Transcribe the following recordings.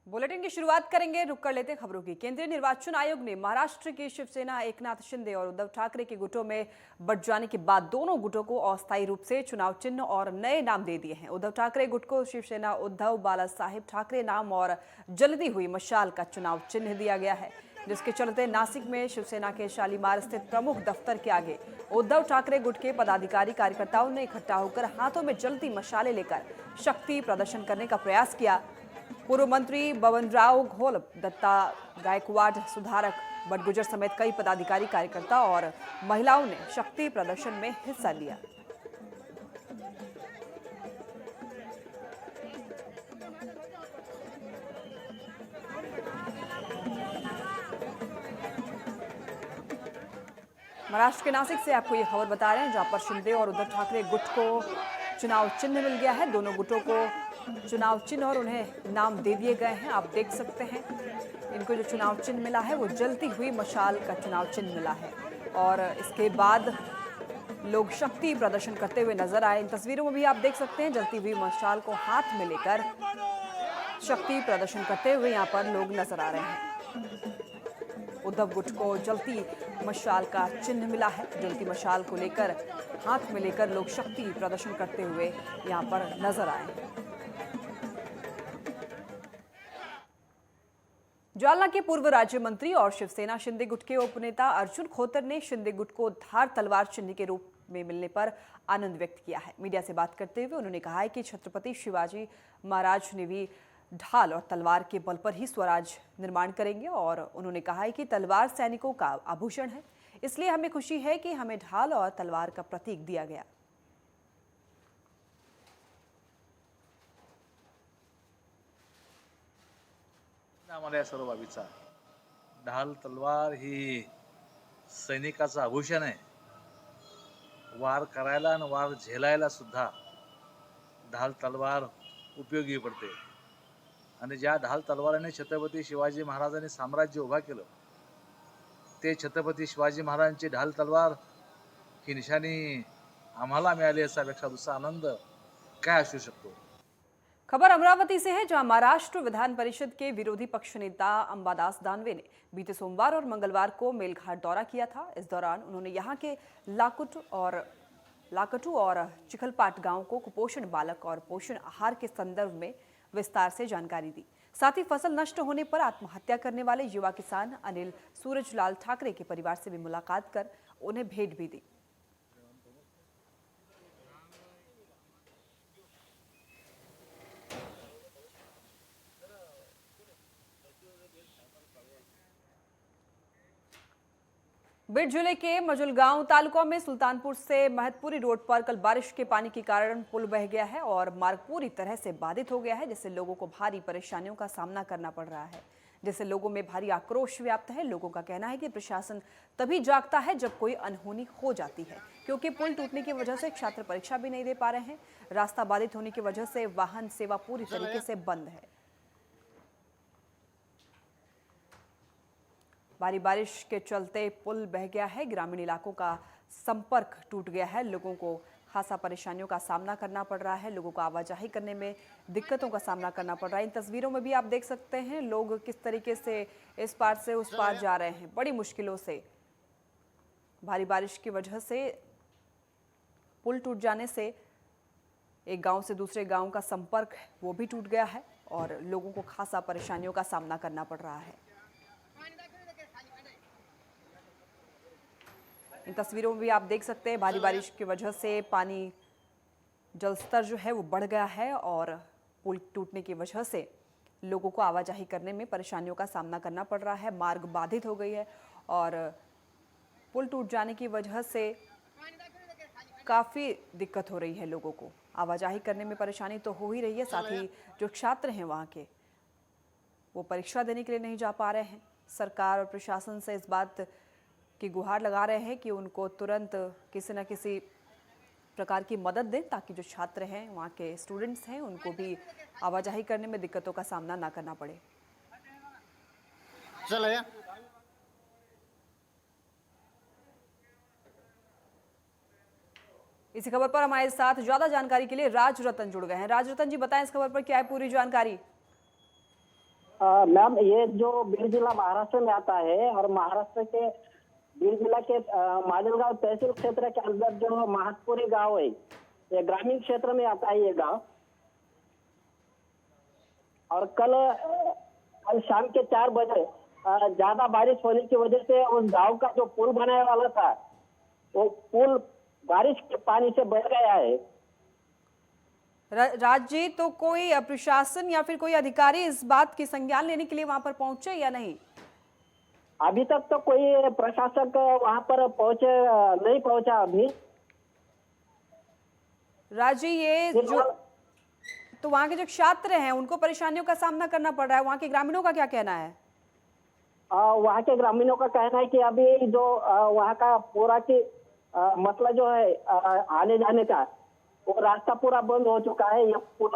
Bulletin की शुरुआत करेंगे, रुक कर लेते खबरों की। केंद्रीय निर्वाचन आयोग ने महाराष्ट्र की शिवसेना एकनाथ शिंदे और उद्धव ठाकरे के गुटों में बंट जाने के बाद दोनों गुटों को अस्थायी रूप से चुनाव चिन्ह और नए नाम दे दिए हैं। उद्धव ठाकरे गुट को शिवसेना उद्धव बाला साहेब ठाकरे नाम और जल्दी हुई मशाल का चुनाव चिन्ह दिया गया है, जिसके चलते नासिक में शिवसेना के शालीमार स्थित प्रमुख दफ्तर के आगे उद्धव ठाकरे गुट के पदाधिकारी कार्यकर्ताओं ने इकट्ठा होकर हाथों में जलती मशालें लेकर शक्ति प्रदर्शन करने का प्रयास किया। पूर्व मंत्री बबनराव घोल, दत्ता गायकवाड़, सुधारक बटगुजर समेत कई पदाधिकारी कार्यकर्ता और महिलाओं ने शक्ति प्रदर्शन में हिस्सा लिया। महाराष्ट्र के नासिक से आपको ये खबर बता रहे हैं, जहां पर शिंदे और उद्धव ठाकरे गुट को चुनाव चिन्ह मिल गया है। दोनों गुटों को चुनाव चिन्ह और उन्हें नाम दे दिए गए हैं। आप देख सकते हैं, इनको जो चुनाव चिन्ह मिला है वो जलती हुई मशाल का चुनाव चिन्ह मिला है और इसके बाद लोग शक्ति प्रदर्शन करते हुए नजर आए। इन तस्वीरों में भी आप देख सकते हैं, जलती हुई मशाल को हाथ में लेकर शक्ति प्रदर्शन करते हुए यहाँ पर लोग नजर आ रहे हैं। उद्धव गुट को जलती मशाल का चिन्ह मिला है। जलती मशाल को लेकर हाथ में लेकर लोग शक्ति प्रदर्शन करते हुए यहाँ पर नजर आए हैं। जालना के पूर्व राज्य मंत्री और शिवसेना शिंदे गुट के उपनेता अर्जुन खोतर ने शिंदे गुट को धार तलवार चिन्ह के रूप में मिलने पर आनंद व्यक्त किया है। मीडिया से बात करते हुए उन्होंने कहा है कि छत्रपति शिवाजी महाराज ने भी ढाल और तलवार के बल पर ही स्वराज निर्माण करेंगे और उन्होंने कहा है कि तलवार सैनिकों का आभूषण है, इसलिए हमें खुशी है कि हमें ढाल और तलवार का प्रतीक दिया गया। आम्हाला या सर्व बाबीचा ढाल तलवार ही सैनिकाचं आभूषण आहे। वार करायला आणि वार झेलायला सुद्धा ढाल तलवार उपयोगी पडते आणि ज्या ढाल तलवाराने छत्रपती शिवाजी महाराजांनी साम्राज्य उभा केलं, ते छत्रपती शिवाजी महाराजांची ढाल तलवार ही निशाणी आम्हाला मिळाली याच्यापेक्षा दुसरा आनंद काय असू शकतो। खबर अमरावती से है, जहां महाराष्ट्र विधान परिषद के विरोधी पक्ष नेता अंबादास दानवे ने बीते सोमवार और मंगलवार को मेलघाट दौरा किया था। इस दौरान उन्होंने यहां के लाकटू और चिखलपाट गांव को कुपोषण बालक और पोषण आहार के संदर्भ में विस्तार से जानकारी दी। साथ ही फसल नष्ट होने पर आत्महत्या करने वाले युवा किसान अनिल सूरजलाल ठाकरे के परिवार से भी मुलाकात कर उन्हें भेंट भी दी। बीड जिले के मजुलगांव तालुका में सुल्तानपुर से महतपुरी रोड पर कल बारिश के पानी के कारण पुल बह गया है और मार्ग पूरी तरह से बाधित हो गया है, जिससे लोगों को भारी परेशानियों का सामना करना पड़ रहा है, जिससे लोगों में भारी आक्रोश व्याप्त है। लोगों का कहना है कि प्रशासन तभी जागता है जब कोई अनहोनी हो जाती है, क्योंकि पुल टूटने की वजह से छात्र परीक्षा भी नहीं दे पा रहे हैं। रास्ता बाधित होने की वजह से वाहन सेवा पूरी तरीके से बंद है। भारी बारिश के चलते पुल बह गया है, ग्रामीण इलाकों का संपर्क टूट गया है। लोगों को खासा परेशानियों का सामना करना पड़ रहा है, लोगों को आवाजाही करने में दिक्कतों का सामना करना पड़ रहा है। इन तस्वीरों में भी आप देख सकते हैं लोग किस तरीके से इस पार से उस पार जा रहे हैं, बड़ी मुश्किलों से। भारी बारिश की वजह से पुल टूट जाने से एक गांव से दूसरे गांव का संपर्क वो भी टूट गया है और लोगों को खासा परेशानियों का सामना करना पड़ रहा है। इन तस्वीरों में भी आप देख सकते हैं भारी बारिश की वजह से पानी जलस्तर जो है वो बढ़ गया है और पुल टूटने की वजह से लोगों को आवाजाही करने में परेशानियों का सामना करना पड़ रहा है। मार्ग बाधित हो गई है और पुल टूट जाने की वजह से काफ़ी दिक्कत हो रही है लोगों को। आवाजाही करने में परेशानी तो हो ही रही है, साथ ही जो छात्र हैं वहाँ के वो परीक्षा देने के लिए नहीं जा पा रहे हैं। सरकार और प्रशासन से इस बात की गुहार लगा रहे हैं कि उनको तुरंत किसी न किसी प्रकार की मदद दें, ताकि जो छात्र हैं वहाँ के स्टूडेंट्स हैं उनको भी आवाजाही करने में दिक्कतों का सामना ना करना पड़े। इसी खबर पर हमारे साथ ज्यादा जानकारी के लिए राज रतन जुड़ गए हैं। राज रतन जी, बताएं इस खबर पर क्या है पूरी जानकारी। मैम, ये जो बीड जिला महाराष्ट्र में आता है और महाराष्ट्र के बीड जिला के माजलगांव तहसील क्षेत्र के अंदर जो महातपुरी गांव है, ये ग्रामीण क्षेत्र में आता है ये गांव। और कल शाम के 4 बजे ज्यादा बारिश होने की वजह से उस गांव का जो पुल बनाने वाला था, वो पुल बारिश के पानी से बह गया है। राज जी, तो कोई प्रशासन या फिर कोई अधिकारी इस बात की संज्ञान लेने के लिए वहां पर पहुंचे या नहीं? अभी तक तो कोई प्रशासक वहां पर नहीं पहुंचा अभी। राज जी, ये जो तो वहाँ के जो छात्र हैं उनको परेशानियों का सामना करना पड़ रहा है, वहाँ के ग्रामीणों का क्या कहना है? वहाँ के ग्रामीणों का कहना है कि अभी जो वहाँ का पूरा की मसला जो है आने जाने का, वो रास्ता पूरा बंद हो चुका है ये पुल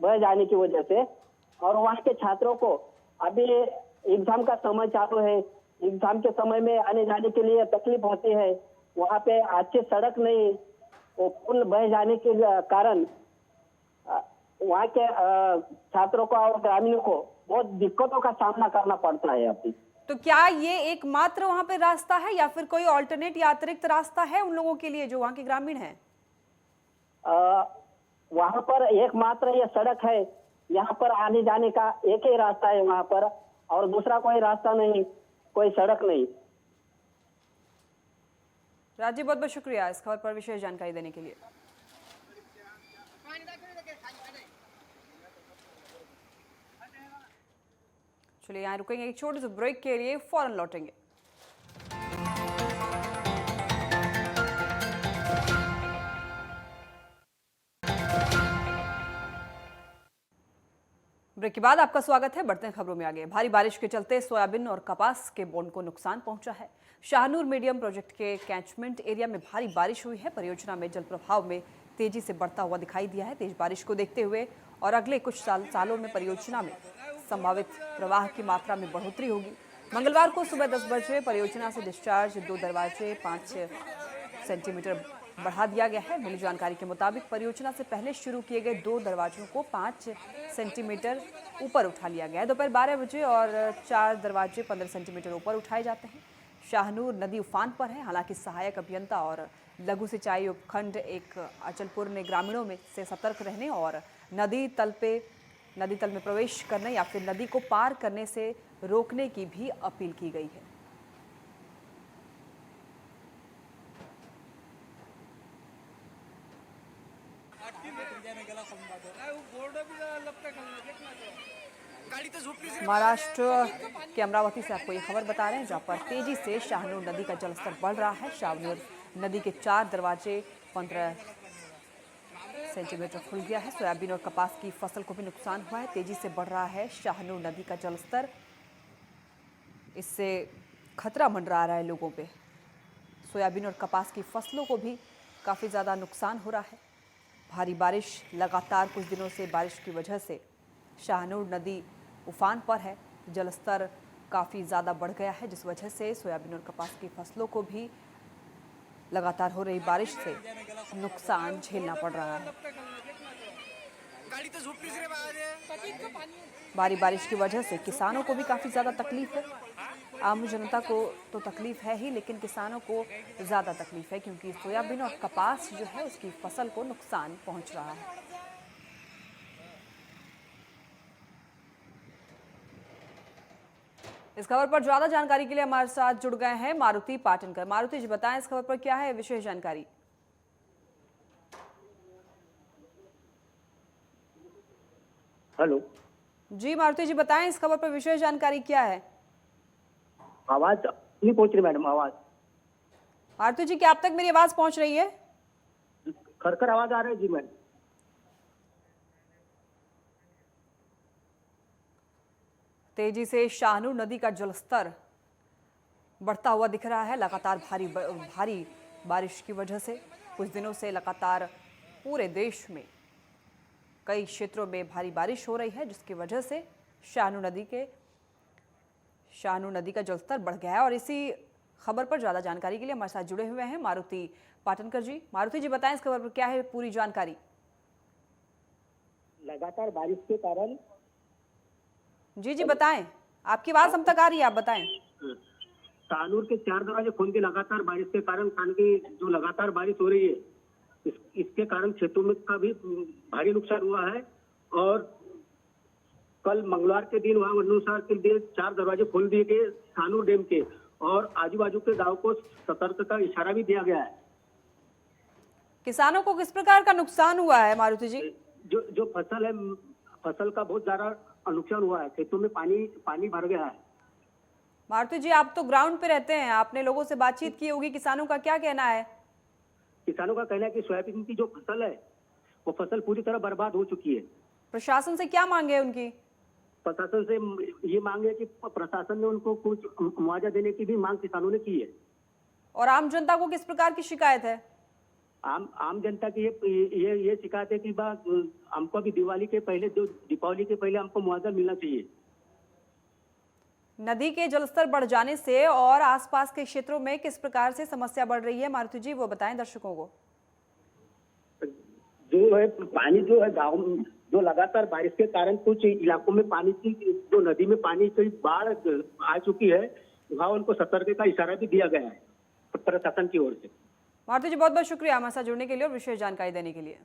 बह जाने की वजह से। और वहाँ के छात्रों को अभी एग्जाम का समय चालू है, एग्जाम के समय में आने जाने के लिए तकलीफ होती है। वहाँ पे अच्छी सड़क नहीं, वो पुल बह जाने के कारण वहाँ के छात्रों को और ग्रामीणों को बहुत दिक्कतों का सामना करना पड़ता है अभी। तो क्या ये एकमात्र वहाँ पे रास्ता है या फिर कोई ऑल्टरनेट या अतिरिक्त रास्ता है उन लोगों के लिए जो वहाँ के ग्रामीण हैं? वहाँ पर एकमात्र ये सड़क है, यहाँ पर आने जाने का एक ही रास्ता है वहाँ पर, और दूसरा कोई रास्ता नहीं, कोई सड़क नहीं। राजीव, बहुत बहुत शुक्रिया इस खबर पर विशेष जानकारी देने के लिए। चलिए यहाँ रुकेंगे एक छोटे से ब्रेक के लिए, फौरन लौटेंगे। ब्रेक के बाद आपका स्वागत है। बढ़ते हैं खबरों में आगे। भारी बारिश के चलते सोयाबीन और कपास के बोंड को नुकसान पहुंचा है। शाहनूर मीडियम प्रोजेक्ट के कैचमेंट एरिया में भारी बारिश हुई है। परियोजना में जल प्रवाह में तेजी से बढ़ता हुआ दिखाई दिया है। तेज बारिश को देखते हुए और अगले कुछ सालों में परियोजना में संभावित प्रवाह की मात्रा में बढ़ोतरी होगी। मंगलवार को सुबह 10 बजे परियोजना से डिस्चार्ज 2 दरवाजे 5 सेंटीमीटर बढ़ा दिया गया है। मिली जानकारी के मुताबिक परियोजना से पहले शुरू किए गए 2 दरवाजों को 5 सेंटीमीटर ऊपर उठा लिया गया है। दोपहर 12 बजे और 4 दरवाजे 15 सेंटीमीटर ऊपर उठाए जाते हैं। शाहनूर नदी उफान पर है। हालांकि सहायक अभियंता और लघु सिंचाई उपखंड एक अचलपुर ने ग्रामीणों में से सतर्क रहने और नदी तल में प्रवेश करने या फिर नदी को पार करने से रोकने की भी अपील की गई है। महाराष्ट्र के अमरावती से आपको ये खबर बता रहे हैं, जहां पर तेजी से शाहनूर नदी का जलस्तर बढ़ रहा है। शाहनूर नदी के 4 दरवाजे 15 सेंटीमीटर खुल गया है। सोयाबीन और कपास की फसल को भी नुकसान हुआ है। तेजी से बढ़ रहा है शाहनूर नदी का जलस्तर, इससे खतरा मंडरा रहा है लोगों पे। सोयाबीन और कपास की फसलों को भी काफ़ी ज़्यादा नुकसान हो रहा है। भारी बारिश, लगातार कुछ दिनों से बारिश की वजह से शाहनूर नदी उफान पर है। जलस्तर काफ़ी ज़्यादा बढ़ गया है, जिस वजह से सोयाबीन और कपास की फसलों को भी लगातार हो रही बारिश से नुकसान झेलना पड़ रहा है। भारी बारिश की वजह से किसानों को भी काफ़ी ज़्यादा तकलीफ है। आम जनता को तो तकलीफ है ही, लेकिन किसानों को ज़्यादा तकलीफ है क्योंकि सोयाबीन और कपास जो है उसकी फसल को नुकसान पहुंच रहा है। इस खबर पर ज्यादा जानकारी के लिए हमारे साथ जुड़ गए हैं मारुति पाटनकर। मारुति जी, बताएं इस खबर पर क्या है विशेष जानकारी? हेलो जी मारुति जी, बताएं इस खबर पर विशेष जानकारी क्या है? आवाज नहीं पहुंच रही मैडम, आवाज। मारुति जी, क्या आप तक मेरी आवाज पहुंच रही है? खरखर आवाज आ रही है जी मैडम। तेजी से शाहनूर नदी का जलस्तर बढ़ता हुआ दिख रहा है। लगातार भारी बारिश की वजह से कुछ दिनों से लगातार पूरे देश में कई क्षेत्रों में भारी बारिश हो रही है, जिसकी वजह से शाहनूर नदी का जलस्तर बढ़ गया है। और इसी खबर पर ज़्यादा जानकारी के लिए हमारे साथ जुड़े हुए हैं मारुति पाटनकर जी। मारुति जी, बताएं इस खबर पर क्या है पूरी जानकारी? लगातार बारिश के कारण जी जी बताएं, आपकी आवाज हम तक आ रही है, आप बताएं। तानूर के 4 दरवाजे खोल के लगातार बारिश के कारण कान की जो लगातार बारिश हो रही है इसके कारण क्षेत्रों में का भी भारी नुकसान हुआ है। और कल मंगलवार के दिन वहां अनुसार के लिए 4 दरवाजे खोल दिए गए तानूर डैम के, और आजू बाजू के गांव को सतर्क का इशारा भी दिया गया है। किसानों को किस प्रकार का नुकसान हुआ है मारुति जी? जो फसल है, फसल का बहुत ज्यादा नुकसान हुआ है। खेतों में पानी भर गया है। मारुति जी, आप तो ग्राउंड पे रहते हैं, आपने लोगों से बातचीत की होगी, किसानों का क्या कहना है? किसानों का कहना है कि सोयाबीन की जो फसल है वो फसल पूरी तरह बर्बाद हो चुकी है। प्रशासन से क्या मांगे है उनकी? प्रशासन से ये मांग है कि प्रशासन ने उनको कुछ मुआवजा देने की भी मांग किसानों ने की है। और आम जनता को किस प्रकार की शिकायत है? आम जनता की ये शिकायत है कि हमको अभी दीपावली के पहले हमको मुआवजा मिलना चाहिए। नदी के जलस्तर बढ़ जाने से और आसपास के क्षेत्रों में किस प्रकार से समस्या बढ़ रही है मारुति जी, वो बताएं दर्शकों को। जो है पानी जो है गांव में जो लगातार बारिश के कारण कुछ इलाकों में पानी की जो नदी में पानी की बाढ़ आ चुकी है, वहाँ उनको सतर्क का इशारा भी दिया गया है प्रशासन की ओर से। मारुति जी, बहुत बहुत शुक्रिया हमारे साथ जुड़ने के लिए और विशेष जानकारी देने के लिए।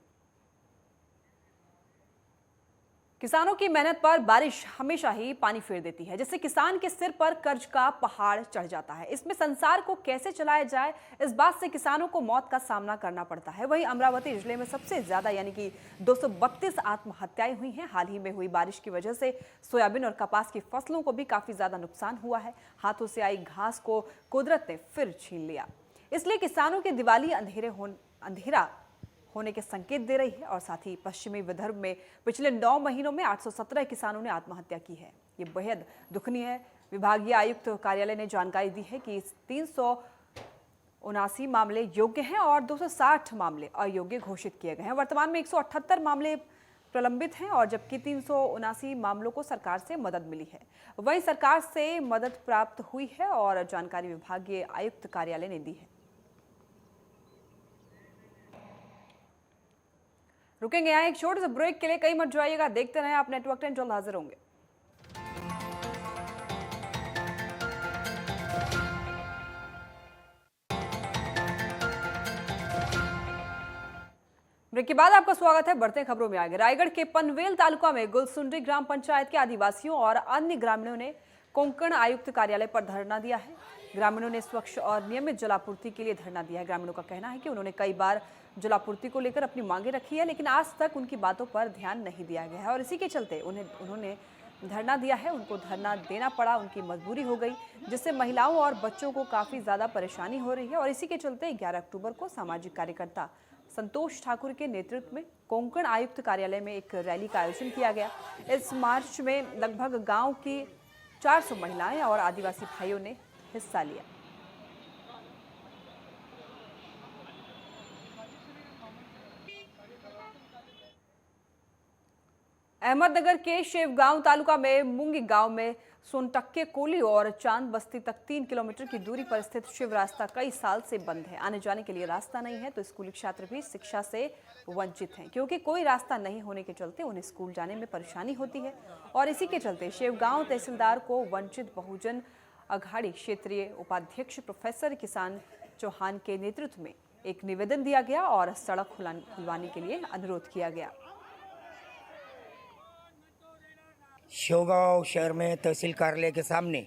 किसानों की मेहनत पर बारिश हमेशा ही पानी फेर देती है, जिससे किसान के सिर पर कर्ज का पहाड़ चढ़ जाता है। इसमें संसार को कैसे चलाया जाए, इस बात से किसानों को मौत का सामना करना पड़ता है। वहीं अमरावती जिले में सबसे ज्यादा यानी कि 232 आत्महत्याएं हुई हैं। हाल ही में हुई बारिश की वजह से सोयाबीन और कपास की फसलों को भी काफी ज्यादा नुकसान हुआ है। हाथों से आई घास को कुदरत ने फिर छीन लिया, इसलिए किसानों की दिवाली अंधेरा होने के संकेत दे रही है। और साथ ही पश्चिमी विदर्भ में पिछले 9 महीनों में 817 किसानों ने आत्महत्या की है। ये बेहद दुखनीय है। विभागीय आयुक्त कार्यालय ने जानकारी दी है कि 379 मामले योग्य हैं और 260 मामले अयोग्य घोषित किए गए हैं। वर्तमान में 178 मामले प्रलंबित हैं और जबकि 379 मामलों को सरकार से मदद मिली है। वहीं सरकार से मदद प्राप्त हुई है और जानकारी विभागीय आयुक्त कार्यालय ने दी है। रुकेंगे यहाँ एक छोटे से ब्रेक के लिए, कहीं मत जाइएगा, देखते रहें आप नेटवर्क 10, जल्द हाजिर होंगे। ब्रेक के बाद आपका स्वागत है। बढ़ते खबरों में आगे। रायगढ़ के पनवेल तालुका में गुलसुंडी ग्राम पंचायत के आदिवासियों और अन्य ग्रामीणों ने कोंकण आयुक्त कार्यालय पर धरना दिया है। ग्रामीणों ने स्वच्छ और नियमित जलापूर्ति के लिए धरना दिया है। ग्रामीणों का कहना है कि उन्होंने कई बार जलापूर्ति को लेकर अपनी मांगे रखी है, लेकिन आज तक उनकी बातों पर ध्यान नहीं दिया गया है और इसी के चलते उन्होंने धरना दिया है। उनको धरना देना पड़ा, उनकी मजबूरी हो गई, जिससे महिलाओं और बच्चों को काफ़ी ज़्यादा परेशानी हो रही है। और इसी के चलते 11 अक्टूबर को सामाजिक कार्यकर्ता संतोष ठाकुर के नेतृत्व में कोंकण आयुक्त कार्यालय में एक रैली का आयोजन किया गया। इस मार्च में लगभग गाँव की 400 महिलाएं और आदिवासी भाइयों ने हिस्सा लिया। अहमदनगर के शेवगांव तालुका में मुंगी गांव में सोनटक्के कोली और चांद बस्ती तक 3 किलोमीटर की दूरी पर स्थित शिव रास्ता कई साल से बंद है। आने जाने के लिए रास्ता नहीं है तो स्कूली छात्र भी शिक्षा से वंचित हैं, क्योंकि कोई रास्ता नहीं होने के चलते उन्हें स्कूल जाने में परेशानी होती है। और इसी के चलते शेवगांव तहसीलदार को वंचित बहुजन अघाड़ी क्षेत्रीय उपाध्यक्ष प्रोफेसर किसान चौहान के नेतृत्व में एक निवेदन दिया गया और सड़क खुलवाने के लिए अनुरोध किया गया। शेवगांव शहर में तहसील कार्यालय के सामने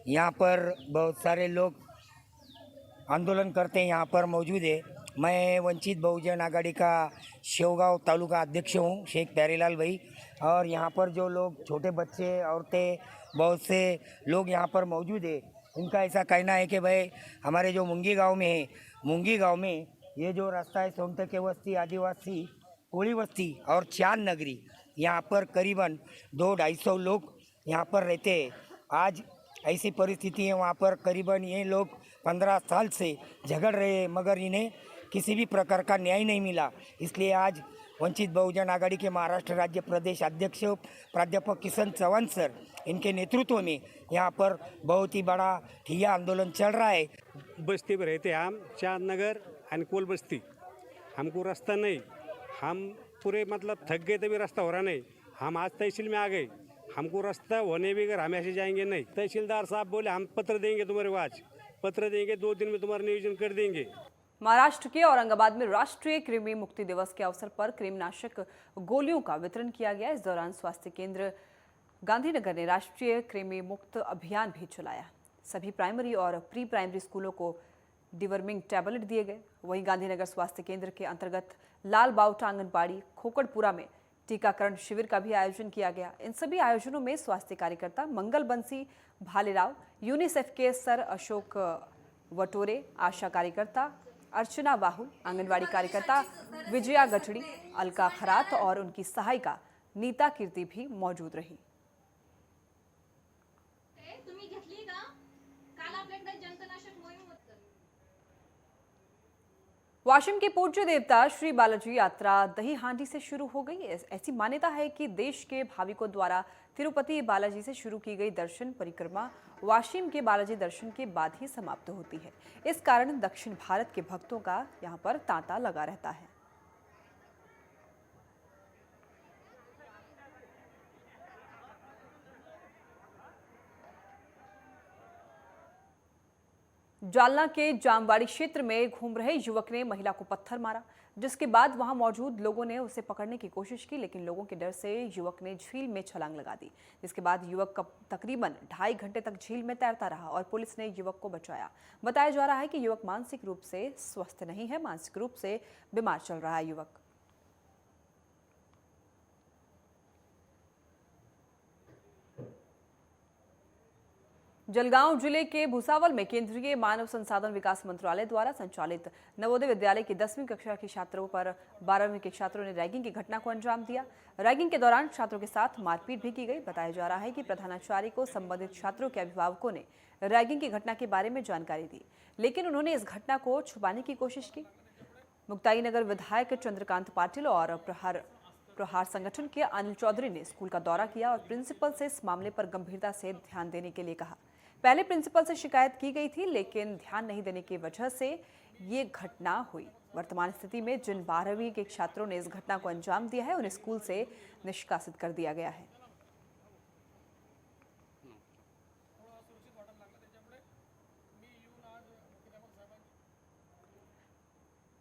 यहाँ पर बहुत सारे लोग आंदोलन करते हैं, यहाँ पर मौजूद है। मैं वंचित बहुजन आघाड़ी का शेवगांव तालुका अध्यक्ष हूँ, शेख प्यारेलाल भाई। और यहाँ पर जो लोग छोटे बच्चे, औरतें, बहुत से लोग यहाँ पर मौजूद है। इनका ऐसा कहना है कि भाई हमारे जो मुंगी गांव में है, मुंगी गांव में ये जो रास्ता है सोनटक्के बस्ती, आदिवासी कोली बस्ती और चांद नगरी, यहाँ पर करीबन 200-250 लोग यहाँ पर रहते हैं। आज ऐसी परिस्थिति है, वहाँ पर करीबन ये लोग 15 साल से झगड़ रहे हैं, मगर इन्हें किसी भी प्रकार का न्याय नहीं मिला। इसलिए आज वंचित बहुजन आघाड़ी के महाराष्ट्र राज्य प्रदेश अध्यक्ष प्राध्यापक किशन चौहान सर, इनके नेतृत्व में यहाँ पर बहुत ही बड़ा ठिया आंदोलन चल रहा है। बस्ती में रहते हम, चांद नगर और कोल बस्ती। हमको रास्ता नहीं, हम पूरे मतलब थक गए, तभी रास्ता हो रहा नहीं। हम आज तहसील में आ गए, हमको रास्ता होने भी अगर हम ऐसे जाएंगे नहीं। तहसीलदार साहब बोले हम पत्र देंगे तुम्हारे को, आज पत्र देंगे, 2 दिन में तुम्हारा नियोजन कर देंगे। महाराष्ट्र के औरंगाबाद में राष्ट्रीय कृमि मुक्ति दिवस के अवसर पर कृमिनाशक गोलियों का वितरण किया गया। इस दौरान स्वास्थ्य केंद्र गांधीनगर ने राष्ट्रीय कृमि मुक्त अभियान भी चलाया। सभी प्राइमरी और प्री प्राइमरी स्कूलों को डिवर्मिंग टैबलेट दिए गए। वहीं गांधीनगर स्वास्थ्य केंद्र के अंतर्गत लाल बाउटा आंगनबाड़ी खोकड़पुरा में टीकाकरण शिविर का भी आयोजन किया गया। इन सभी आयोजनों में स्वास्थ्य कार्यकर्ता मंगल बंसी भालेराव, यूनिसेफ के सर अशोक वटोरे, आशा कार्यकर्ता अर्चना बाहुल, आंगनबाड़ी कार्यकर्ता विजया गठड़ी, अलका खरात और उनकी सहायिका नीता कीर्ति भी मौजूद रही। तुम्ही घेतली का? काल आपल्याकडे जंतनाशक मोहीम होती। वाशिम के पूज्य देवता श्री बालाजी यात्रा दही हांडी से शुरू हो गई। ऐसी मान्यता है कि देश के भाविकों द्वारा तिरुपति बालाजी से शुरू की गई दर्शन परिक्रमा वाशिम के बालाजी दर्शन के बाद ही समाप्त होती है। इस कारण दक्षिण भारत के भक्तों का यहां पर तांता लगा रहता है। जालना के जामवाड़ी क्षेत्र में घूम रहे युवक ने महिला को पत्थर मारा, जिसके बाद वहां मौजूद लोगों ने उसे पकड़ने की कोशिश की, लेकिन लोगों के डर से युवक ने झील में छलांग लगा दी। जिसके बाद युवक तकरीबन 2.5 घंटे तक झील में तैरता रहा और पुलिस ने युवक को बचाया। बताया जा रहा है कि युवक मानसिक रूप से स्वस्थ नहीं है, मानसिक रूप से बीमार चल रहा है युवक। जलगांव जिले के भुसावल में केंद्रीय मानव संसाधन विकास मंत्रालय द्वारा संचालित नवोदय विद्यालय की 10वीं कक्षा के छात्रों पर 12वीं के छात्रों ने रैगिंग की घटना को अंजाम दिया। रैगिंग के दौरान छात्रों के साथ मारपीट भी की गई। बताया जा रहा है कि प्रधानाचार्य को संबंधित छात्रों के अभिभावकों ने रैगिंग की घटना के बारे में जानकारी दी, लेकिन उन्होंने इस घटना को छुपाने की कोशिश की। मुक्ताई नगर विधायक चंद्रकांत पाटिल और प्रहार संगठन के अनिल चौधरी ने स्कूल का दौरा किया और प्रिंसिपल से इस मामले पर गंभीरता से ध्यान देने के लिए कहा। पहले प्रिंसिपल से शिकायत की गई थी, लेकिन ध्यान नहीं देने की वजह से ये घटना हुई। वर्तमान स्थिति में जिन 12वीं के छात्रों ने इस घटना को अंजाम दिया है, उन्हें स्कूल से निष्कासित कर दिया गया है।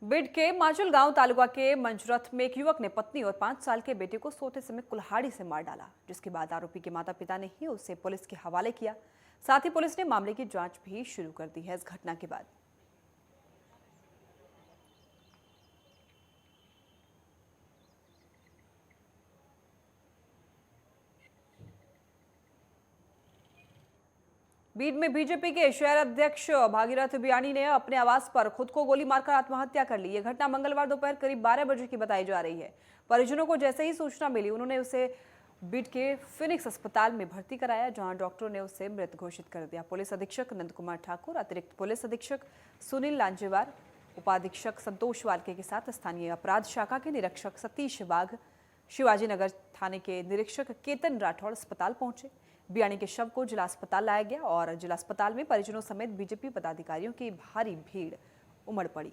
बिड के माजुल गांव तालुका के मंजरथ में एक युवक ने पत्नी और 5 साल के बेटे को सोते समय कुल्हाड़ी से मार डाला, जिसके बाद आरोपी के माता पिता ने ही उसे पुलिस के हवाले किया। साथ ही पुलिस ने मामले की जांच भी शुरू कर दी है। इस घटना के बाद बीड में बीजेपी के शहर अध्यक्ष भागीरथ बियानी ने अपने आवास पर खुद को गोली मारकर आत्महत्या कर ली। यह घटना मंगलवार दोपहर करीब 12 बजे की बताई जा रही है। परिजनों को जैसे ही सूचना मिली, उन्होंने उसे बीड के फिनिक्स अस्पताल में भर्ती कराया, जहां डॉक्टरों ने उसे मृत घोषित कर दिया। पुलिस अधीक्षक नंद कुमार ठाकुर, अतिरिक्त पुलिस अधीक्षक सुनील लांजेवार, उपाधीक्षक संतोष वाल्के के साथ स्थानीय अपराध शाखा के निरीक्षक सतीश बाघ, शिवाजी नगर थाने के निरीक्षक केतन राठौड़ अस्पताल पहुंचे। बियानी के शव को जिला अस्पताल लाया गया और जिला अस्पताल में परिजनों समेत बीजेपी पदाधिकारियों की भारी भीड़ उमड़ पड़ी।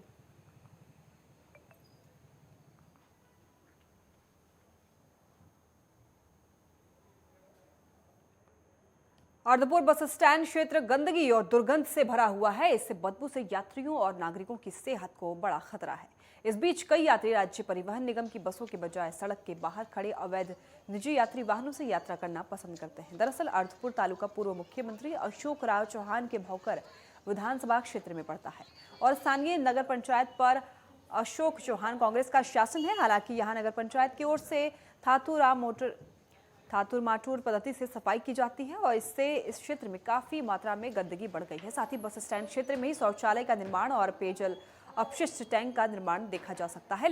अर्धपुर बस स्टैंड क्षेत्र गंदगी और दुर्गंध से भरा हुआ है। इससे बदबू से यात्रियों और नागरिकों की सेहत को बड़ा खतरा है। इस बीच कई यात्री राज्य परिवहन निगम की बसों के बजाय सड़क के बाहर खड़े अवैध निजी यात्री वाहनों से यात्रा करना पसंद करते हैं। दरअसल अर्धपुर तालुका पूर्व मुख्यमंत्री अशोक राव चौहान के भौकर विधानसभा क्षेत्र में पड़ता है और स्थानीय नगर पंचायत पर अशोक चौहान कांग्रेस का शासन है। हालांकि यहाँ नगर पंचायत की ओर से थातुर माटूर पद्धति से सफाई की जाती है और इससे इस क्षेत्र में काफी मात्रा में गंदगी बढ़ गई है। साथ ही बस स्टैंड क्षेत्र में ही शौचालय का निर्माण और पेयजल अपशिष्ट टैंक का निर्माण देखा जा सकता है,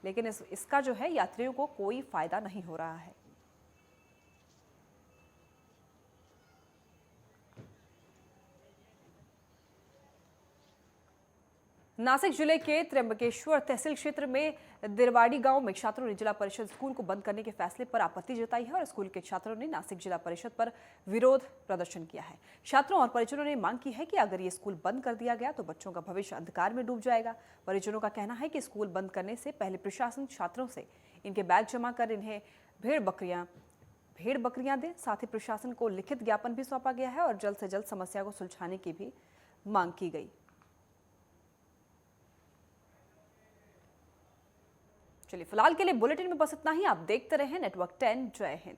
लेकिन इसका जो है यात्रियों को कोई फायदा नहीं हो रहा है। नासिक जिले के त्र्यंबकेश्वर तहसील क्षेत्र में दिरवाड़ी गांव में छात्रों ने जिला परिषद स्कूल को बंद करने के फैसले पर आपत्ति जताई है और स्कूल के छात्रों ने नासिक जिला परिषद पर विरोध प्रदर्शन किया है। छात्रों और परिजनों ने मांग की है कि अगर ये स्कूल बंद कर दिया गया तो बच्चों का भविष्य अंधकार में डूब जाएगा। परिजनों का कहना है कि स्कूल बंद करने से पहले प्रशासन छात्रों से इनके बैग जमा कर इन्हें भेड़ बकरियां भेड़ बकरियां दें। साथ ही प्रशासन को लिखित ज्ञापन भी सौंपा गया है और जल्द से जल्द समस्या को सुलझाने की भी मांग की गई। चलिए फिलहाल के लिए बुलेटिन में बस इतना ही। आप देखते रहें नेटवर्क 10। जय हिंद।